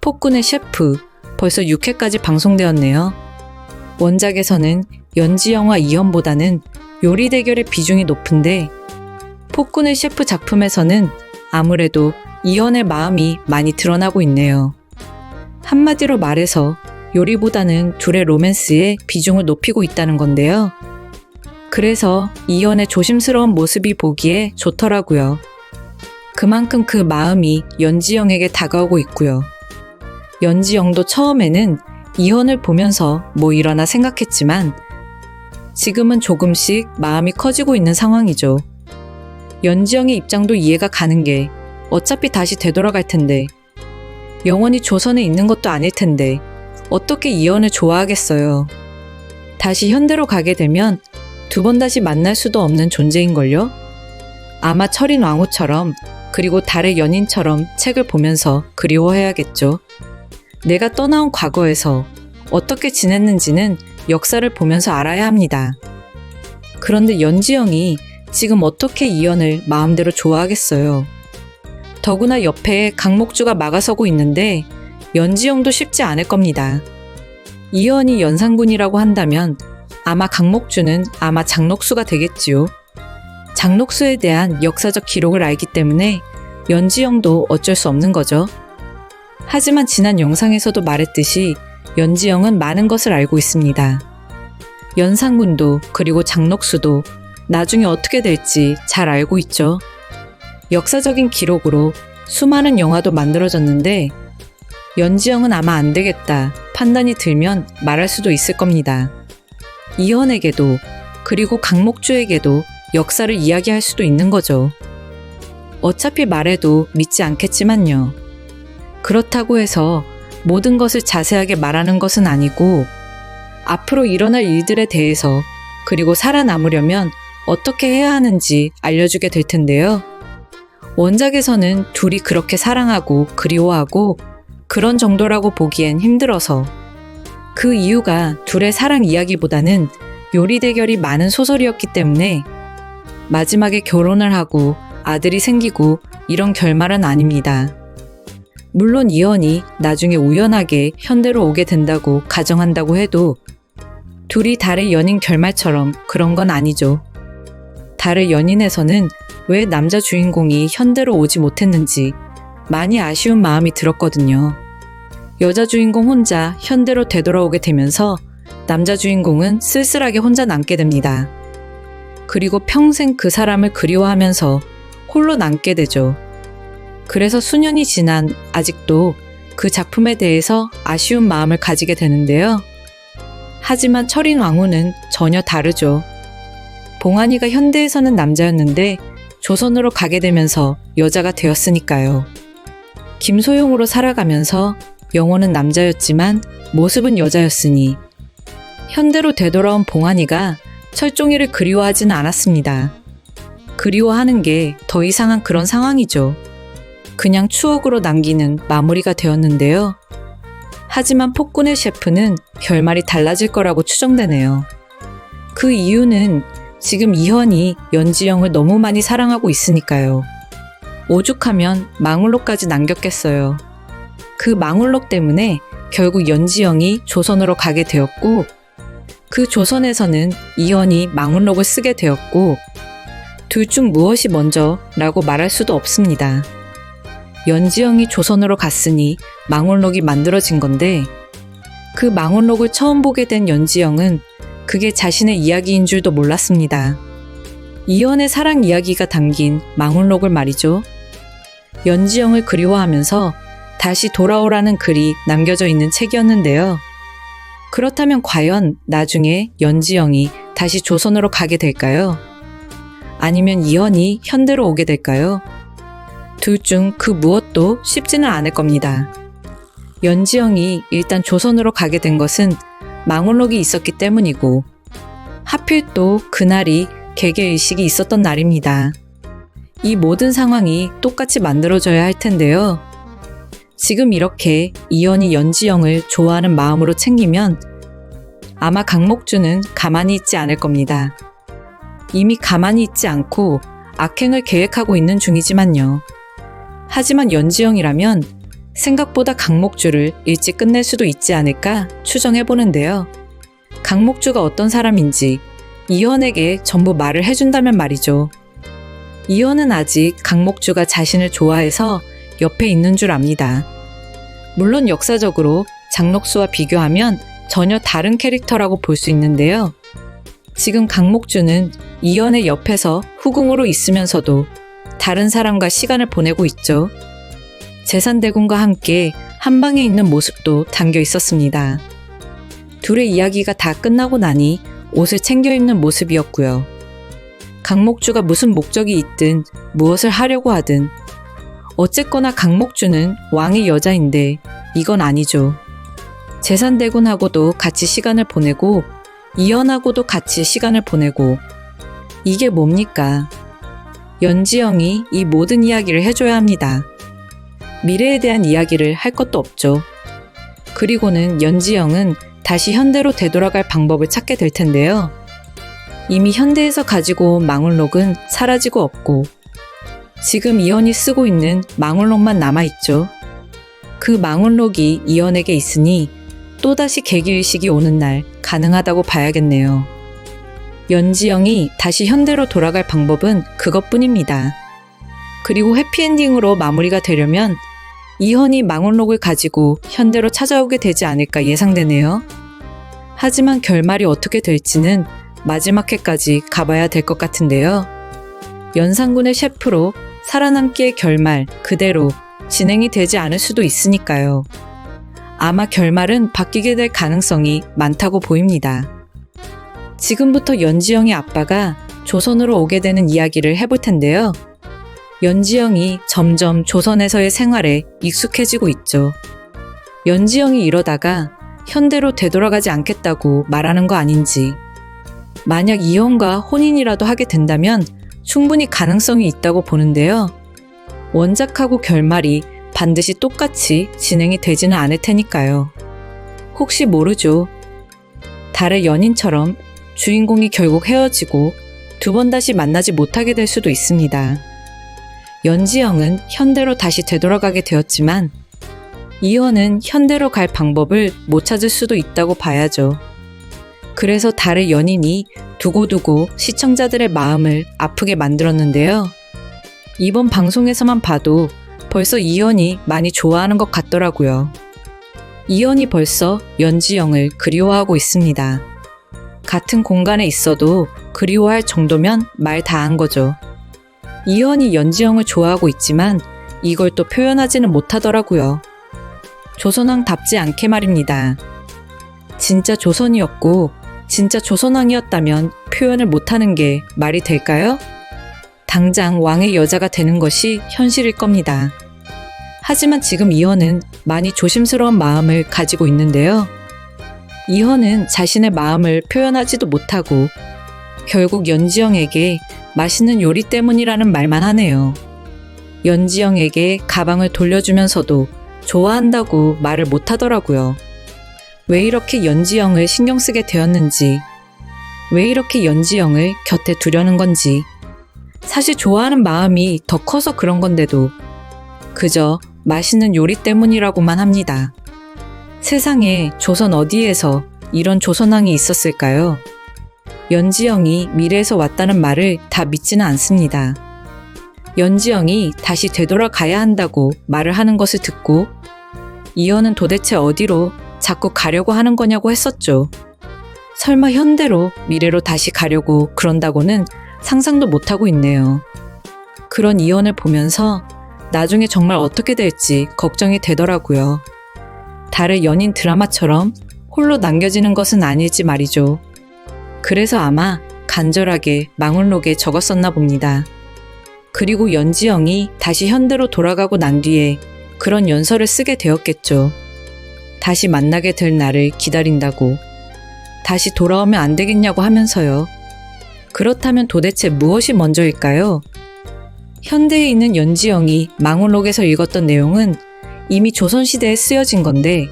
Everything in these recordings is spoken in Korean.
폭군의 셰프, 벌써 6회까지 방송되었네요. 원작에서는 연지영과 이현보다는 요리 대결의 비중이 높은데 폭군의 셰프 작품에서는 아무래도 이현의 마음이 많이 드러나고 있네요. 한마디로 말해서 요리보다는 둘의 로맨스에 비중을 높이고 있다는 건데요. 그래서 이현의 조심스러운 모습이 보기에 좋더라고요. 그만큼 그 마음이 연지영에게 다가오고 있고요. 연지영도 처음에는 이현을 보면서 뭐 이러나 생각했지만 지금은 조금씩 마음이 커지고 있는 상황이죠. 연지영의 입장도 이해가 가는 게 어차피 다시 되돌아갈 텐데 영원히 조선에 있는 것도 아닐 텐데 어떻게 이현을 좋아하겠어요. 다시 현대로 가게 되면 두 번 다시 만날 수도 없는 존재인걸요? 아마 철인 왕후처럼 그리고 달의 연인처럼 책을 보면서 그리워해야겠죠. 내가 떠나온 과거에서 어떻게 지냈는지는 역사를 보면서 알아야 합니다. 그런데 연지영이 지금 어떻게 이현을 마음대로 좋아하겠어요. 더구나 옆에 강목주가 막아서고 있는데 연지영도 쉽지 않을 겁니다. 이현이 연산군이라고 한다면 아마 강목주는 아마 장록수가 되겠지요. 장록수에 대한 역사적 기록을 알기 때문에 연지영도 어쩔 수 없는 거죠. 하지만 지난 영상에서도 말했듯이 연지영은 많은 것을 알고 있습니다. 연산군도 그리고 장록수도 나중에 어떻게 될지 잘 알고 있죠. 역사적인 기록으로 수많은 영화도 만들어졌는데 연지영은 아마 안 되겠다 판단이 들면 말할 수도 있을 겁니다. 이현에게도 그리고 강목주에게도 역사를 이야기할 수도 있는 거죠. 어차피 말해도 믿지 않겠지만요. 그렇다고 해서 모든 것을 자세하게 말하는 것은 아니고 앞으로 일어날 일들에 대해서 그리고 살아남으려면 어떻게 해야 하는지 알려주게 될 텐데요. 원작에서는 둘이 그렇게 사랑하고 그리워하고 그런 정도라고 보기엔 힘들어서 그 이유가 둘의 사랑 이야기보다는 요리 대결이 많은 소설이었기 때문에 마지막에 결혼을 하고 아들이 생기고 이런 결말은 아닙니다. 물론 이현이 나중에 우연하게 현대로 오게 된다고 가정한다고 해도 둘이 달의 연인 결말처럼 그런 건 아니죠. 달의 연인에서는 왜 남자 주인공이 현대로 오지 못했는지 많이 아쉬운 마음이 들었거든요. 여자 주인공 혼자 현대로 되돌아오게 되면서 남자 주인공은 쓸쓸하게 혼자 남게 됩니다. 그리고 평생 그 사람을 그리워하면서 홀로 남게 되죠. 그래서 수년이 지난 아직도 그 작품에 대해서 아쉬운 마음을 가지게 되는데요. 하지만 철인 왕후는 전혀 다르죠. 봉안이가 현대에서는 남자였는데 조선으로 가게 되면서 여자가 되었으니까요. 김소용으로 살아가면서 영혼은 남자였지만 모습은 여자였으니 현대로 되돌아온 봉안이가 철종이를 그리워하지는 않았습니다. 그리워하는 게 더 이상한 그런 상황이죠. 그냥 추억으로 남기는 마무리가 되었는데요. 하지만 폭군의 셰프는 결말이 달라질 거라고 추정되네요. 그 이유는 지금 이현이 연지영을 너무 많이 사랑하고 있으니까요. 오죽하면 망울록까지 남겼겠어요. 그 망울록 때문에 결국 연지영이 조선으로 가게 되었고 그 조선에서는 이현이 망울록을 쓰게 되었고 둘 중 무엇이 먼저라고 말할 수도 없습니다. 연지영이 조선으로 갔으니 망울록이 만들어진 건데 그 망울록을 처음 보게 된 연지영은 그게 자신의 이야기인 줄도 몰랐습니다. 이현의 사랑 이야기가 담긴 망울록을 말이죠. 연지영을 그리워하면서 다시 돌아오라는 글이 남겨져 있는 책이었는데요. 그렇다면 과연 나중에 연지영이 다시 조선으로 가게 될까요? 아니면 이현이 현대로 오게 될까요? 둘 중 그 무엇도 쉽지는 않을 겁니다. 연지영이 일단 조선으로 가게 된 것은 망울록이 있었기 때문이고 하필 또 그날이 개개의식이 있었던 날입니다. 이 모든 상황이 똑같이 만들어져야 할 텐데요. 지금 이렇게 이현이 연지영을 좋아하는 마음으로 챙기면 아마 강목주는 가만히 있지 않을 겁니다. 이미 가만히 있지 않고 악행을 계획하고 있는 중이지만요. 하지만 연지영이라면 생각보다 강목주를 일찍 끝낼 수도 있지 않을까 추정해보는데요. 강목주가 어떤 사람인지 이현에게 전부 말을 해준다면 말이죠. 이현은 아직 강목주가 자신을 좋아해서 옆에 있는 줄 압니다. 물론 역사적으로 장록수와 비교하면 전혀 다른 캐릭터라고 볼 수 있는데요. 지금 강목주는 이현의 옆에서 후궁으로 있으면서도 다른 사람과 시간을 보내고 있죠. 재산대군과 함께 한방에 있는 모습도 담겨 있었습니다. 둘의 이야기가 다 끝나고 나니 옷을 챙겨 입는 모습이었고요. 강목주가 무슨 목적이 있든 무엇을 하려고 하든 어쨌거나 강목주는 왕의 여자인데 이건 아니죠. 재산대군하고도 같이 시간을 보내고 이현하고도 같이 시간을 보내고 이게 뭡니까? 연지영이 이 모든 이야기를 해줘야 합니다. 미래에 대한 이야기를 할 것도 없죠. 그리고는 연지영은 다시 현대로 되돌아갈 방법을 찾게 될 텐데요. 이미 현대에서 가지고 온 망울록은 사라지고 없고 지금 이현이 쓰고 있는 망울록만 남아있죠. 그 망울록이 이현에게 있으니 또다시 계기의식이 오는 날 가능하다고 봐야겠네요. 연지영이 다시 현대로 돌아갈 방법은 그것뿐입니다. 그리고 해피엔딩으로 마무리가 되려면 이현이 망원록을 가지고 현대로 찾아오게 되지 않을까 예상되네요. 하지만 결말이 어떻게 될지는 마지막 회까지 가봐야 될 것 같은데요. 연산군의 셰프로 살아남기의 결말 그대로 진행이 되지 않을 수도 있으니까요. 아마 결말은 바뀌게 될 가능성이 많다고 보입니다. 지금부터 연지영의 아빠가 조선으로 오게 되는 이야기를 해볼 텐데요. 연지영이 점점 조선에서의 생활에 익숙해지고 있죠. 연지영이 이러다가 현대로 되돌아가지 않겠다고 말하는 거 아닌지, 만약 이현과 혼인이라도 하게 된다면 충분히 가능성이 있다고 보는데요. 원작하고 결말이 반드시 똑같이 진행이 되지는 않을 테니까요. 혹시 모르죠. 달의 연인처럼 주인공이 결국 헤어지고 두 번 다시 만나지 못하게 될 수도 있습니다. 연지영은 현대로 다시 되돌아가게 되었지만 이현은 현대로 갈 방법을 못 찾을 수도 있다고 봐야죠. 그래서 달의 연인이 두고두고 시청자들의 마음을 아프게 만들었는데요. 이번 방송에서만 봐도 벌써 이현이 많이 좋아하는 것 같더라고요. 이현이 벌써 연지영을 그리워하고 있습니다. 같은 공간에 있어도 그리워할 정도면 말 다 한 거죠. 이현이 연지영을 좋아하고 있지만 이걸 또 표현하지는 못하더라고요. 조선왕답지 않게 말입니다. 진짜 조선이었고 진짜 조선왕이었다면 표현을 못하는 게 말이 될까요? 당장 왕의 여자가 되는 것이 현실일 겁니다. 하지만 지금 이현은 많이 조심스러운 마음을 가지고 있는데요. 이현은 자신의 마음을 표현하지도 못하고 결국 연지영에게 맛있는 요리 때문이라는 말만 하네요. 연지영에게 가방을 돌려주면서도 좋아한다고 말을 못하더라고요. 왜 이렇게 연지영을 신경 쓰게 되었는지, 왜 이렇게 연지영을 곁에 두려는 건지, 사실 좋아하는 마음이 더 커서 그런 건데도 그저 맛있는 요리 때문이라고만 합니다. 세상에 조선 어디에서 이런 조선왕이 있었을까요? 연지영이 미래에서 왔다는 말을 다 믿지는 않습니다. 연지영이 다시 되돌아가야 한다고 말을 하는 것을 듣고 이현은 도대체 어디로 자꾸 가려고 하는 거냐고 했었죠. 설마 현대로 미래로 다시 가려고 그런다고는 상상도 못하고 있네요. 그런 이현을 보면서 나중에 정말 어떻게 될지 걱정이 되더라고요. 달의 연인 드라마처럼 홀로 남겨지는 것은 아닐지 말이죠. 그래서 아마 간절하게 망울록에 적었었나 봅니다. 그리고 연지영이 다시 현대로 돌아가고 난 뒤에 그런 연설을 쓰게 되었겠죠. 다시 만나게 될 날을 기다린다고. 다시 돌아오면 안 되겠냐고 하면서요. 그렇다면 도대체 무엇이 먼저일까요? 현대에 있는 연지영이 망울록에서 읽었던 내용은 이미 조선시대에 쓰여진 건데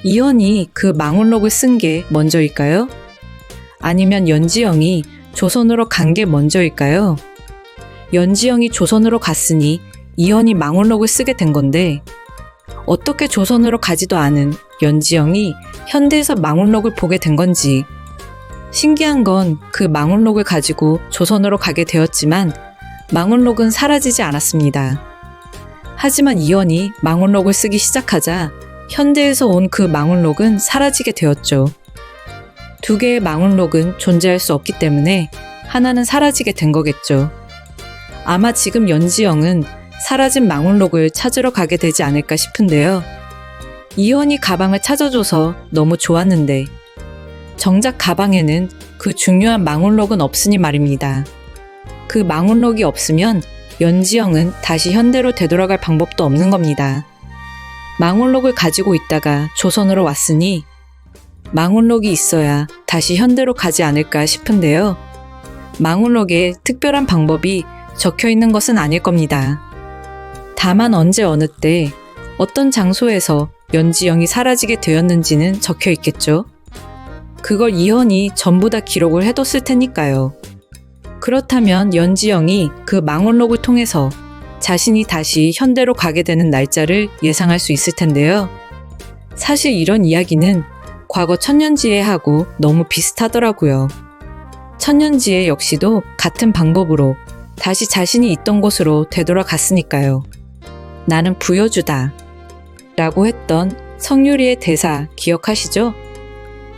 이현이 그 망울록을 쓴 게 먼저일까요? 아니면 연지영이 조선으로 간 게 먼저일까요? 연지영이 조선으로 갔으니 이현이 망울록을 쓰게 된 건데 어떻게 조선으로 가지도 않은 연지영이 현대에서 망울록을 보게 된 건지. 신기한 건 그 망울록을 가지고 조선으로 가게 되었지만 망울록은 사라지지 않았습니다. 하지만 이현이 망울록을 쓰기 시작하자 현대에서 온 그 망울록은 사라지게 되었죠. 두 개의 망울록은 존재할 수 없기 때문에 하나는 사라지게 된 거겠죠. 아마 지금 연지영은 사라진 망울록을 찾으러 가게 되지 않을까 싶은데요. 이현이 가방을 찾아줘서 너무 좋았는데 정작 가방에는 그 중요한 망울록은 없으니 말입니다. 그 망울록이 없으면 연지영은 다시 현대로 되돌아갈 방법도 없는 겁니다. 망울록을 가지고 있다가 조선으로 왔으니 망울록이 있어야 다시 현대로 가지 않을까 싶은데요. 망울록에 특별한 방법이 적혀 있는 것은 아닐 겁니다. 다만 언제 어느 때 어떤 장소에서 연지영이 사라지게 되었는지는 적혀 있겠죠. 그걸 이현이 전부 다 기록을 해뒀을 테니까요. 그렇다면 연지영이 그 망울록을 통해서 자신이 다시 현대로 가게 되는 날짜를 예상할 수 있을 텐데요. 사실 이런 이야기는 과거 천년지혜하고 너무 비슷하더라고요. 천년지혜 역시도 같은 방법으로 다시 자신이 있던 곳으로 되돌아갔으니까요. 나는 부여주다 라고 했던 성유리의 대사 기억하시죠?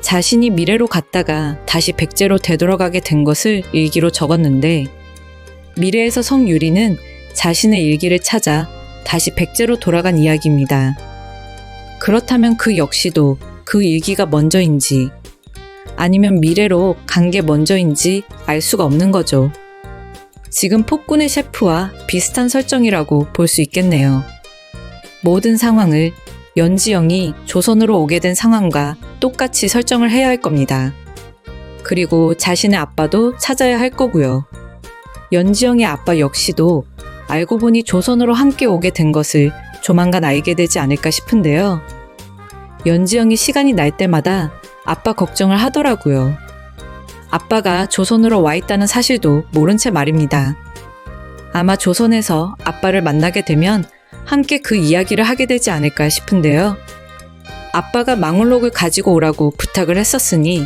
자신이 미래로 갔다가 다시 백제로 되돌아가게 된 것을 일기로 적었는데 미래에서 성유리는 자신의 일기를 찾아 다시 백제로 돌아간 이야기입니다. 그렇다면 그 역시도 그 일기가 먼저인지 아니면 미래로 간 게 먼저인지 알 수가 없는 거죠. 지금 폭군의 셰프와 비슷한 설정이라고 볼 수 있겠네요. 모든 상황을 연지영이 조선으로 오게 된 상황과 똑같이 설정을 해야 할 겁니다. 그리고 자신의 아빠도 찾아야 할 거고요. 연지영의 아빠 역시도 알고 보니 조선으로 함께 오게 된 것을 조만간 알게 되지 않을까 싶은데요. 연지영이 시간이 날 때마다 아빠 걱정을 하더라고요. 아빠가 조선으로 와 있다는 사실도 모른 채 말입니다. 아마 조선에서 아빠를 만나게 되면 함께 그 이야기를 하게 되지 않을까 싶은데요. 아빠가 망울록을 가지고 오라고 부탁을 했었으니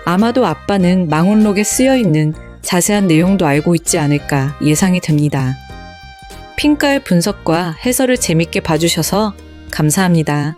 아마도 아빠는 망울록에 쓰여있는 자세한 내용도 알고 있지 않을까 예상이 됩니다. 핑가의 분석과 해설을 재밌게 봐주셔서 감사합니다.